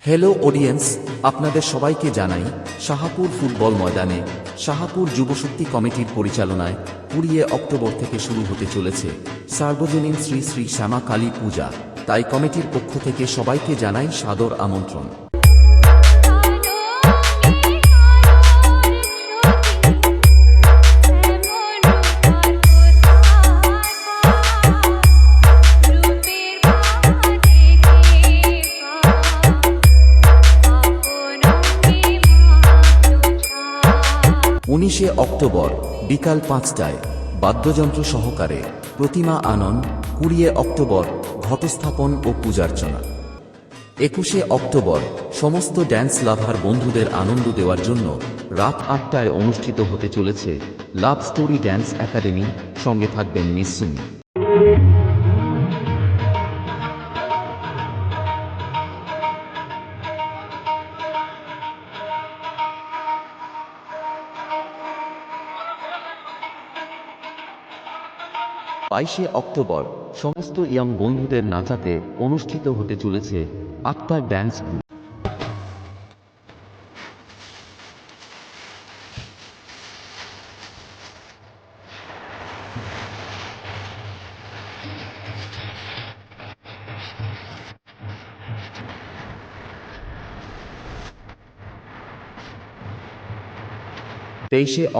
Hello audience, আপনাদের সবাইকে জানাই শাহপুর ফুটবল ময়দানে শাহপুর যুবশক্তি কমিটির পরিচালনায় ২০ অক্টোবর থেকে শুরু হতে চলেছে সার্বজনীন শ্রী শ্রী শ্যামা কালী পূজা। তাই কমিটির পক্ষ থেকে সবাইকে জানাই সাদর আমন্ত্রণ। অক্টোবর বিকাল ৫টায় বাদ্যযন্ত্র সহকারে প্রতিমা আনন। ২০ অক্টোবর ঘটস্থাপন ও পূজার্চনা। ২১ অক্টোবর সমস্ত ড্যান্স লাভার বন্ধুদের আনন্দ দেওয়ার জন্য রাত ৮টায় অনুষ্ঠিত হতে চলেছে লাভ স্টোরি ড্যান্স একাডেমি। সঙ্গে থাকবেন মিস সুমি। অক্টোবর সমস্ত ইয়াং বন্ধুদের নাচাতে অনুষ্ঠিত হতে চলেছে আত্মার ড্যান্স গ্রুপ।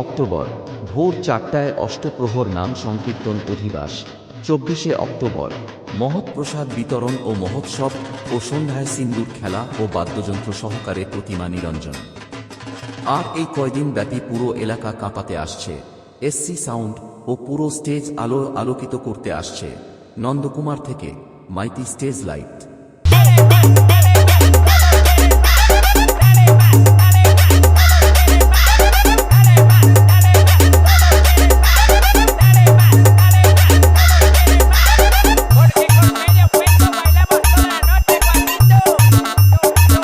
অক্টোবর ভোর ৪টায় অষ্টপ্রহর নাম সংকীর্তন অধিবাস। ২৪ অক্টোবর মহৎ প্রসাদ বিতরণ ও মহোৎসব ও সন্ধ্যায় সিন্দুর খেলা ও বাদ্যযন্ত্র সহকারে প্রতিমা নিরঞ্জন। আর এই কয়দিন ব্যাপী পুরো এলাকা কাঁপাতে আসছে এসসি সাউন্ড ও পুরো স্টেজ আলোকিত করতে আসছে নন্দকুমার থেকে মাইটি স্টেজ লাইট।